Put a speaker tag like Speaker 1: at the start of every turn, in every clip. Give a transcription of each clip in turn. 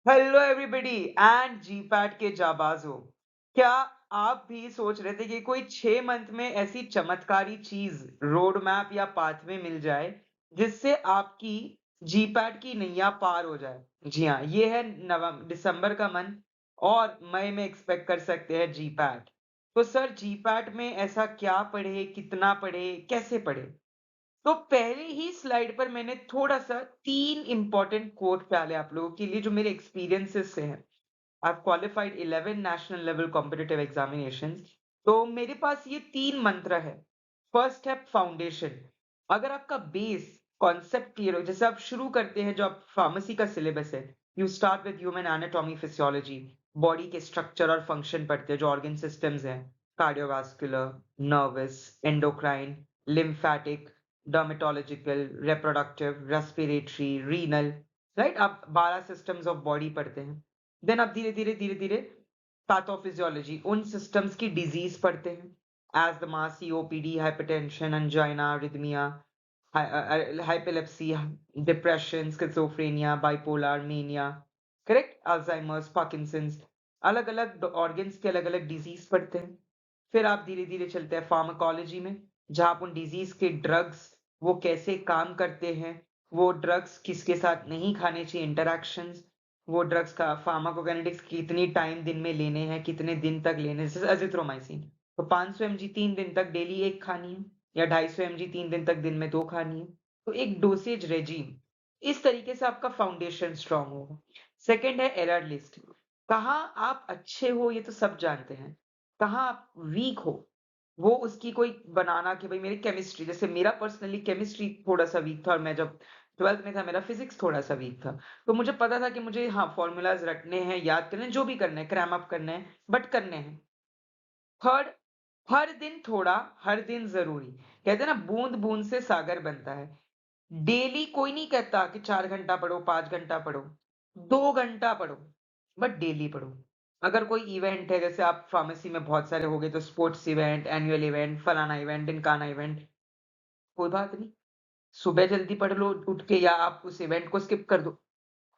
Speaker 1: Hello everybody and GPAT के जाबाजों। क्या आप भी सोच रहे थे कि कोई 6 मंथ में ऐसी चमत्कारी चीज रोड मैप या पाथवे मिल जाए जिससे आपकी जीपैट की नैया पार हो जाए? जी हाँ, ये है नवंबर दिसंबर का मंथ और मई में एक्सपेक्ट कर सकते हैं जीपैट। तो सर, जीपैट में ऐसा क्या पढ़े, कितना पढ़े, कैसे पढ़े? तो पहले ही स्लाइड पर मैंने थोड़ा-सा 3 इम्पोर्टेंट कोट डाले आप लोगों के लिए जो मेरे एक्सपीरियंसेस से हैं। I've qualified 11 national level competitive examinations। तो मेरे पास ये 3 मंत्र है। फर्स्ट है फाउंडेशन। अगर आपका बेस कॉन्सेप्ट क्लियर हो, जैसे आप शुरू करते हैं जो आप फार्मेसी का सिलेबस है, you start with human anatomy physiology, body के स्ट्रक्चर और फंक्शन पढ़ते हैं, जो ऑर्गन सिस्टम्स हैं, cardiovascular, nervous, endocrine, lymphatic, dermatological, reproductive, respiratory, renal, right? आप 12 सिस्टम्स ऑफ बॉडी पढ़ते हैं। देन आप धीरे-धीरे पैथोफिजियोलॉजी, उन सिस्टम्स की डिजीज पढ़ते हैं, asthma, COPD, hypertension, angina, arrhythmia, epilepsy, depression, schizophrenia, bipolar, mania, correct? Alzheimer's, Parkinson's, अलग-अलग ऑर्गन्स के अलग-अलग डिजीज पढ़ते हैं। फिर आप धीरे-धीरे चलते हैं फार्माकोलॉजी में, जहाँ आप उन डिजीज के ड्रग्स, वो कैसे काम करते हैं, वो ड्रग्स किसके साथ नहीं खाने चाहिए, इंटरैक्शंस, वो ड्रग्स का फार्माकोकाइनेटिक्स कितनी टाइम दिन में लेने हैं, कितने दिन तक लेने हैं, जैसे एजिथ्रोमाइसिन। तो 500 mg 3 दिन तक डेली 1 खानी है, या 250 mg 3 दिन तक दिन में 2 खानी है। तो एक डोसेज रेजिम, इस तरीके से आपका फाउंडेशन स्ट्रांग होगा। सेकंड है एरर लिस्ट। कहाँ आप अच्छे हो ये तो सब जानते हैं, कहाँ आप वीक हो वो उसकी कोई बनाना कि भाई मेरी केमिस्ट्री, जैसे मेरा पर्सनली केमिस्ट्री थोड़ा-सा वीक था और मैं जब 12th में था मेरा फिजिक्स थोड़ा-सा वीक था। तो मुझे पता था कि मुझे हाँ, फ़ॉर्मूलाज़ रटने हैं, याद करने हैं, जो भी करना है, क्रैम अप करना है, बट करने हैं। थर्ड, हर दिन थोड़ा, हर दिन ज़रूरी। कहते हैं ना, बूँद-बूँद से सागर बनता है। डेली कोई नहीं कहता कि 4 घंटा पढ़ो, 5 घंटा पढ़ो, 2 घंटा पढ़ो, बट डेली पढ़ो। अगर कोई इवेंट है, जैसे आप फार्मेसी में बहुत सारे हो गए, तो स्पोर्ट्स इवेंट, एनुअल इवेंट, फलाना इवेंट, ढिमकाना इवेंट, कोई बात नहीं। सुबह जल्दी पढ़ लो उठ के, या आप उस इवेंट को स्किप कर दो।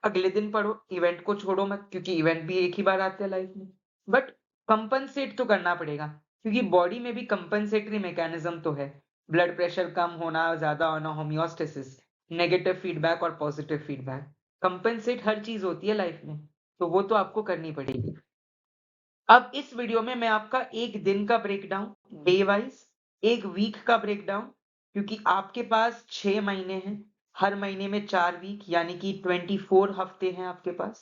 Speaker 1: अगले दिन पढ़ो, इवेंट को छोड़ो मत, क्योंकि इवेंट भी एक ही बार आते हैं लाइफ में। बट कंपनसेट तो करना पड़ेगा, क्योंकि बॉडी में भी कंपनसेटरी मैकेनिज्म तो है। ब्लड प्रेशर कम होना, ज़्यादा होना, होमियोस्टेसिस, नेगेटिव फीडबैक और पॉजिटिव फीडबैक। कंपनसेट हर चीज़ होती है लाइफ में, तो वो तो आपको करनी पड़ेगी। अब इस वीडियो में मैं आपका 1 दिन का ब्रेकडाउन, डे वाइज़, 1 वीक का ब्रेकडाउन, क्योंकि आपके पास 6 महीने हैं, हर महीने में 4 वीक, यानी कि 24 हफ्ते हैं आपके पास,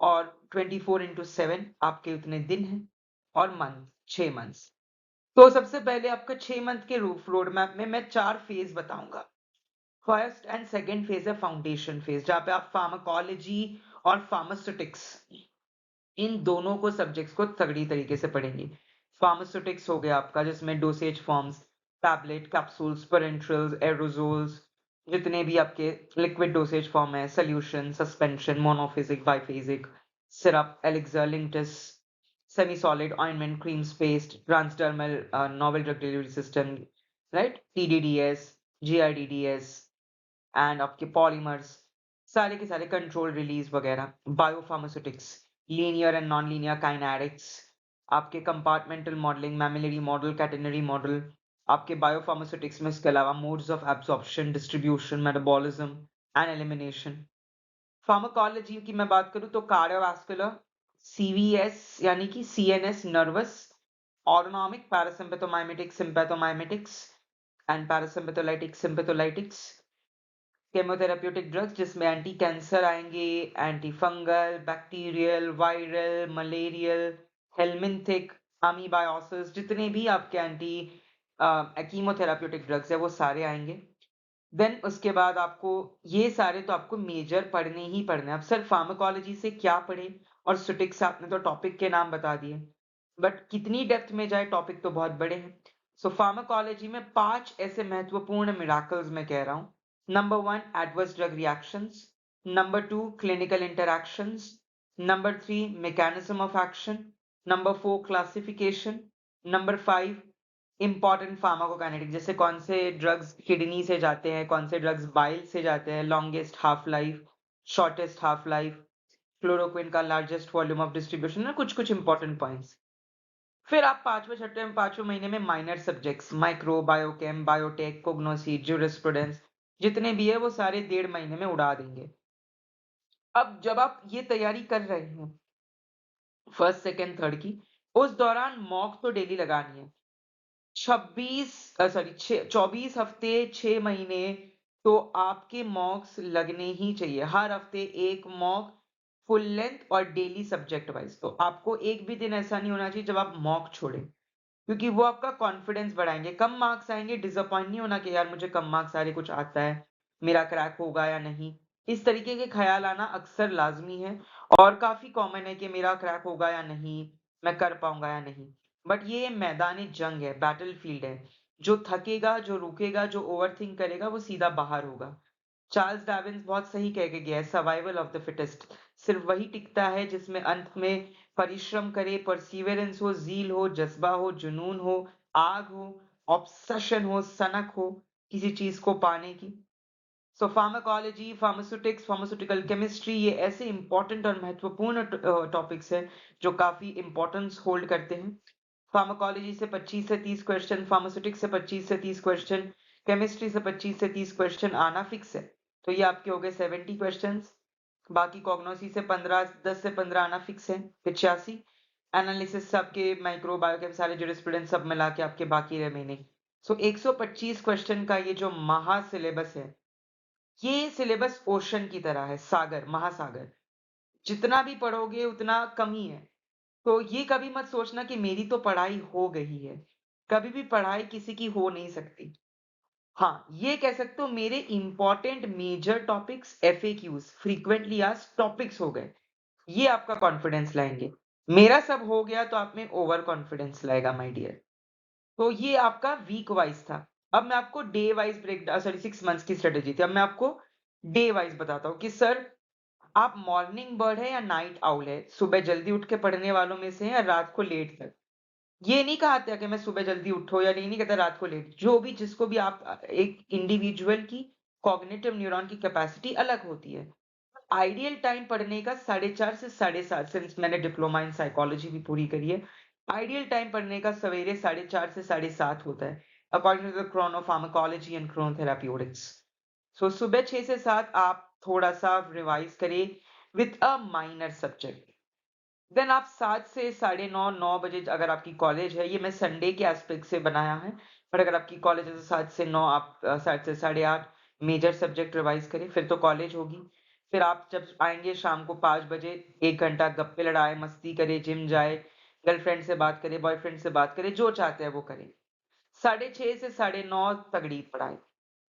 Speaker 1: और 24 इंटू 7 आपके उतने दिन हैं, और मंथ 6 मंथ्स। तो सबसे पहले आपका 6 मंथ के रोड मैप में मैं 4 फेज़ बताऊँगा। फर्स्ट एंड सेकंड फेज़ है फाउंडेशन फेज़, जहाँ पे आप फार्माकोलॉजी और फार्मास्यूटिक्स, इन दोनों को सब्जेक्ट्स को तगड़ी तरीके से पढ़ेंगे। फार्मास्यूटिक्स हो गया आपका, जिसमें dosage forms, tablet, capsules, parenterals, aerosols, जितने भी आपके लिक्विड डोसेज फॉर्म है, solution, suspension, monophasic, biphasic, syrup, elixir, linctus, semi solid, ointment, creams, paste, transdermal, novel drug delivery system, right? TDDS, GIDDS, and आपके polymers, सारे के सारे control release वगैरह, biopharmaceutics, linear and non linear kinetics, आपके compartmental modelling, mammillary model, catenary model, आपके biopharmaceutics में इसके अलावा modes of absorption, distribution, metabolism and elimination. Pharmacology की मैं बात करूं तो कार्डियोवास्कुलर, सीवीएस यानी कि CNS, nervous, autonomic, parasympathomimetics, sympathomimetics and parasympatholytics, sympatholytics, chemotherapeutic drugs, जिसमें एंटी कैंसर आएंगे, anti fungal, bacterial, viral, malarial, helminthic, amoebiasis, जितने भी आपके एंटी कीमोथेरेप्यूटिक ड्रग्स है वो सारे आएंगे। देन उसके बाद आपको ये सारे तो आपको मेजर पढ़ने ही पढ़ने हैं। अब सर, फार्माकोलॉजी से क्या पढ़े, और सुटिक्स आपने तो टॉपिक के नाम बता दिए, बट कितनी डेप्थ में जाए, टॉपिक तो बहुत बड़े हैं। सो फार्माकोलॉजी में 5 ऐसे महत्वपूर्ण मिराकल्स मैं कह रहा हूँ। Number 1, adverse drug reactions. Number 2, clinical interactions. Number 3, mechanism of action. Number 4, classification. Number 5, important pharmacokinetic, जैसे कौन से ड्रग्स किडनी से जाते हैं, कौन से ड्रग्स बाइल से जाते हैं, longest half life, shortest half life, chloroquine का लार्जेस्ट वॉल्यूम ऑफ डिस्ट्रीब्यूशन है, कुछ कुछ इंपॉर्टेंट पॉइंट्स। फिर आप पांचवें महीने में minor subjects micro, biochem, biotech, cognosy, jurisprudence जितने भी है वो सारे 1.5 महीने में उड़ा देंगे। अब जब आप ये तैयारी कर रहे हैं फर्स्ट, सेकंड, थर्ड की, उस दौरान मॉक तो डेली लगानी है। 24 हफ्ते 6 महीने तो आपके मॉक्स लगने ही चाहिए। हर हफ्ते एक मॉक, फुल लेंथ और डेली सब्जेक्ट वाइज। तो आपको एक भी दिन ऐसा नहीं होना चाहिए जब आप मॉक छोड़ें, क्योंकि वो आपका कॉन्फिडेंस बढ़ाएंगे। कम मार्क्स आएंगे, डिसअपॉइंट नहीं होना कि यार मुझे कम मार्क्स आ रहे, कुछ आता है, मेरा क्रैक होगा या नहीं। इस तरीके के ख्याल आना अक्सर लाजमी है और काफी कॉमन है कि मेरा क्रैक होगा या नहीं, मैं कर पाऊंगा या नहीं। बट ये मैदान जंग है, बैटल फील्ड है। जो थकेगा, जो रुकेगा, जो ओवरथिंक करेगा, वो सीधा बाहर होगा। चार्ल्स डार्विन बहुत सही कह के गया है, सर्वाइवल ऑफ द फिटेस्ट। सिर्फ वही टिकता है जिसमें अंत में परिश्रम करे, परसीवरेंस हो, जील हो, जज्बा हो, जुनून हो, आग हो, ऑब्सेशन हो, सनक हो किसी चीज को पाने की। सो फार्माकोलॉजी, फार्मास्यूटिक्स, फार्मास्यूटिकल केमिस्ट्री, ये ऐसे इंपॉर्टेंट और महत्वपूर्ण टॉपिक्स हैं जो काफी इंपॉर्टेंस होल्ड करते हैं। फार्माकोलॉजी से 25 से 30 क्वेश्चन, फार्मास्यूटिक्स से 25 से 30 क्वेश्चन, केमिस्ट्री से 25 से 30 क्वेश्चन आना फिक्स है। तो ये आपके हो गए 70 क्वेश्चंस। बाकी कॉग्नोसी से 10 से 15 आना फिक्स है, 85। एनालिसिस से आपके माइक्रो, बायोकेम, सारे ज्यूरिस्प्रूडेंस सब मिला के आपके बाकी रिमेनिंग। सो 125 क्वेश्चन का ये जो महा सिलेबस है, ये सिलेबस ओशन की तरह है, सागर, महासागर। जितना भी पढ़ोगे उतना कम ही है। तो ये कभी मत सोचना कि मेरी तो पढ़ाई हो गई है। कभी भी पढ़ाई किसी की हो नहीं सकती। हाँ, ये कह सकते हो मेरे important major topics, FAQs, frequently asked topics हो गए। ये आपका कॉन्फिडेंस लाएंगे। मेरा सब हो गया तो आप में ओवर कॉन्फिडेंस लाएगा माय डियर। तो ये आपका वीक वाइज था। अब मैं आपको day wise break, sorry 6 months की स्ट्रेटेजी थी। अब मैं आपको डे वाइज बताता हूँ कि सर आप मॉर्निंग बर्ड है या नाइट आउल है, सुबह जल्दी उठ के पढ़ने वालों में से हैं या रात को लेट तक। ये नहीं कहा था कि मैं सुबह जल्दी उठो, या नहीं कहता रात को लेट। जो भी, जिसको भी, आप एक इंडिविजुअल की कॉग्निटिव न्यूरॉन की कैपेसिटी अलग होती है। आइडियल टाइम पढ़ने का 4:30 से 7:30, सिंस मैंने डिप्लोमा इन साइकोलॉजी भी पूरी करी है। आइडियल टाइम पढ़ने का सवेरे 4:30 से 7:30 होता है, according to the chrono pharmacology and chronotherapeutics. So सुबह 6 से 7 आप थोड़ा सा रिवाइज करिए with a minor subject. Then आप 7 से 9:30, 9 बजे, अगर आपकी कॉलेज है, ये मैं संडे के एस्पेक्ट से बनाया है, पर अगर आपकी कॉलेज है तो 7 से 9, आप 7 से 8:30 मेजर सब्जेक्ट रिवाइज करें, फिर तो कॉलेज होगी। फिर आप जब आएंगे शाम को 5 बजे, 1 घंटा गप्पे लड़ाए, मस्ती करे, जिम जाए, गर्लफ्रेंड से बात करे, बॉयफ्रेंड से बात करे, जो चाहते हैं वो करें। 6:30 से 9:30 तगड़ी पढ़ाई,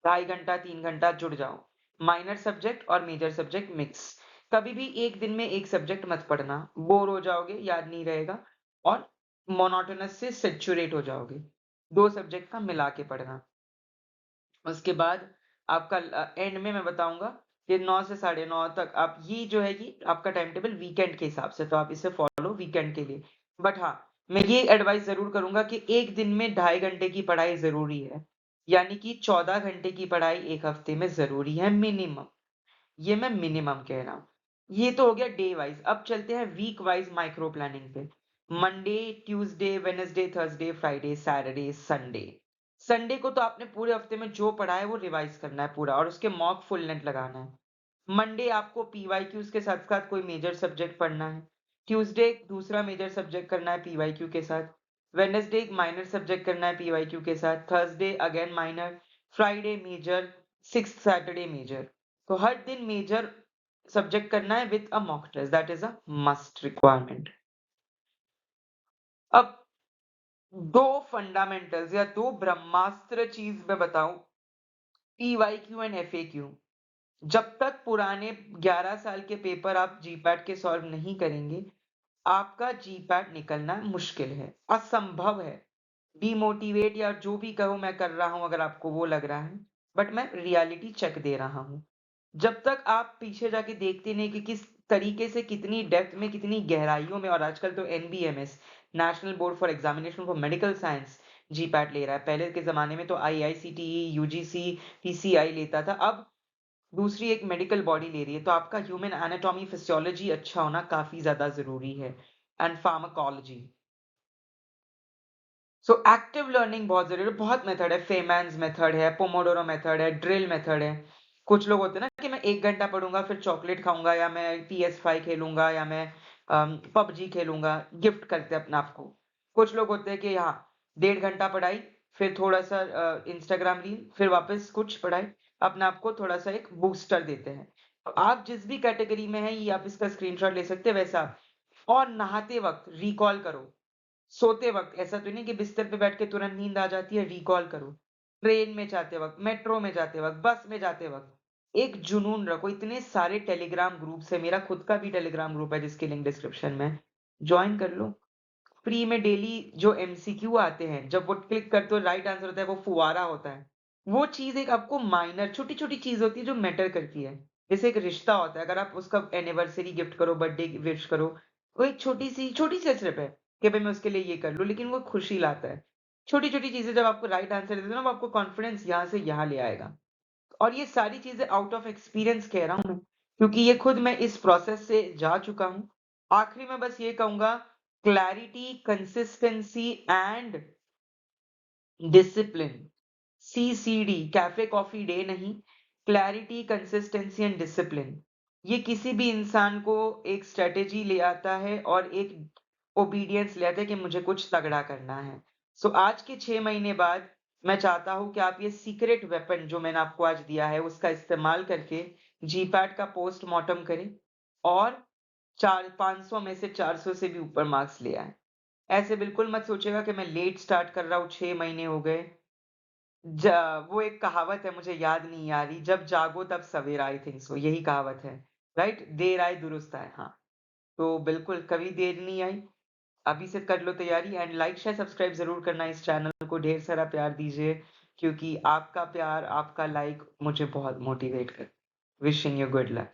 Speaker 1: 2.5 घंटा 3 घंटा जुड़ जाओ। माइनर सब्जेक्ट और मेजर सब्जेक्ट मिक्स। कभी भी एक दिन में एक सब्जेक्ट मत पढ़ना, बोर हो जाओगे, याद नहीं रहेगा और मोनोटोनस से सेचुरेट हो जाओगे। 2 सब्जेक्ट का मिला के पढ़ना। उसके बाद आपका एंड में मैं बताऊंगा कि 9 से 9:30 तक आप, ये जो है कि आपका टाइम टेबल वीकेंड के हिसाब से, तो आप इसे फॉलो वीकेंड के लिए। बट हाँ, मैं ये एडवाइस जरूर करूंगा कि एक दिन में 2.5 घंटे की पढ़ाई जरूरी है, यानी कि 14 घंटे की पढ़ाई एक हफ्ते में जरूरी है मिनिमम। ये मैं मिनिमम कह रहा हूँ। ये तो हो गया डे वाइज। अब चलते हैं वीक वाइज माइक्रो प्लानिंग पे। Monday, Tuesday, Wednesday, Thursday, Friday, Saturday, Sunday. Sunday को तो आपने पूरे हफ्ते में जो पढ़ा है वो रिवाइज करना है पूरा, और उसके मॉक फुल लेंथ लगाना है। मंडे आपको पीवाईक्यूज के साथ साथ कोई मेजर सब्जेक्ट पढ़ना है। ट्यूसडे दूसरा मेजर सब्जेक्ट करना है पीवाईक्यू के साथ। वेडनेसडे एक माइनर सब्जेक्ट करना है पीवाईक्यू के साथ। Thursday again minor. Friday major. Six Saturday major. तो हर दिन मेजर सब्जेक्ट करना है with a mock test, that is a must requirement. अब दो फंडामेंटल्स या दो ब्रह्मास्त्र चीज मैं बताऊं, पीवाईक्यू एंड एफएक्यू। जब तक पुराने 11 साल के पेपर आप जीपैट के सॉल्व नहीं करेंगे, आपका जीपैट निकलना मुश्किल है, असंभव है। डिमोटिवेट या जो भी कहो मैं कर रहा हूं अगर आपको वो लग रहा है, बट मैं रियलिटी चेक दे रहा हूं। जब तक आप पीछे जाके देखते नहीं कि किस तरीके से, कितनी डेप्थ में, कितनी गहराइयों में, और आजकल तो एनबीएमएस, national board for examination for medical science, GPAT ले रहा है। पहले के जमाने में तो आईआईसीटीई, यूजीसी, पीसीआई लेता था। अब दूसरी एक मेडिकल बॉडी ले रही है, तो आपका ह्यूमन एनाटॉमी फिजियोलॉजी अच्छा होना काफ़ी ज़्यादा ज़रूरी है and pharmacology. So active learning बहुत ज़रूरी है, बहुत मेथड है, फेमैन्स मेथड है, पोमोडोरो मेथड है, ड्रिल मेथड है। कुछ लोग होते हैं ना कि मैं 1 घंटा पढ़ूँगा, फिर चॉकलेट खाऊँगा या मैं PS5 खेलूँगा या मैं पबजी खेलूँगा, गिफ्ट करते हैं अपने आप को। कुछ लोग होते हैं कि हाँ, 1.5 घंटा पढ़ाई, फिर थोड़ा-सा इंस्टाग्राम रील, फिर वापस कुछ पढ़ाई, अपने आप को थोड़ा-सा एक बूस्टर देते हैं। तो आप जिस भी कैटेगरी में हैं, ये आप इसका स्क्रीनशॉट ले सकते हैं वैसा। और नहाते वक़्त रिकॉल करो। सोते वक़्त ऐसा तो नहीं कि बिस्तर पे बैठ के तुरंत नींद आ जाती है, रिकॉल करो। ट्रेन में जाते वक़्त, मेट्रो में जाते वक़्त, बस में जाते वक़्त, एक जुनून रखो। इतने सारे टेलीग्राम ग्रुप्स हैं, मेरा खुद का भी टेलीग्राम ग्रुप है जिसकी लिंक डिस्क्रिप्शन में है, जॉइन कर लो। फ्री में डेली जो एमसीक्यू आते हैं, जब वो क्लिक करते हो राइट आंसर होता है, वो फुवारा होता है। वो चीज़ एक आपको माइनर छोटी-छोटी चीज़ होती है जो मैटर करती है। जैसे एक रिश्ता होता है, अगर आप उसका एनिवर्सरी गिफ्ट करो, बर्थडे विश करो, वो एक छोटी-सी सिर्फ है कि भई मैं उसके लिए ये कर लूँ, लेकिन वो खुशी लाता है। छोटी-छोटी चीज़ें जब आपको राइट आंसर देते हो ना, वो आपको कॉन्फिडेंस यहाँ से यहाँ ले आएगा। और ये सारी चीज़ें आउट ऑफ एक्सपीरियंस कह रहा हूँ मैं, क्योंकि ये खुद मैं इस प्रोसेस से जा चुका हूँ। आखिरी में बस ये कहूँगा, clarity, consistency and discipline, CCD, cafe coffee day नहीं, क्लैरिटी, कंसिस्टेंसी एंड डिसिप्लिन। ये किसी भी इंसान को एक स्ट्रेटेजी ले आता है और एक ओबीडियंस ले आता है कि मुझे कुछ तगड़ा करना है। सो आज के 6 महीने बाद मैं चाहता हूँ कि आप ये सीक्रेट वेपन जो मैंने आपको आज दिया है, उसका इस्तेमाल करके जीपैट का पोस्टमार्टम करें और 500 में से 400 से भी ऊपर मार्क्स ले आएँ। ऐसे बिल्कुल मत सोचिएगा कि मैं लेट स्टार्ट कर रहा हूँ, 6 महीने हो गए। ज वो एक कहावत है, मुझे याद नहीं आ रही, जब जागो तब सवेरा, आई थिंक सो, यही कहावत है, राइट? देर आए दुरुस्त आए, हाँ। तो बिल्कुल कभी देर नहीं आई, अभी से कर लो तैयारी एंड लाइक, शेयर, सब्सक्राइब ज़रूर करना, इस चैनल को ढेर सारा प्यार दीजिए, क्योंकि आपका प्यार, आपका लाइक मुझे बहुत मोटिवेट कर। Wishing you good luck.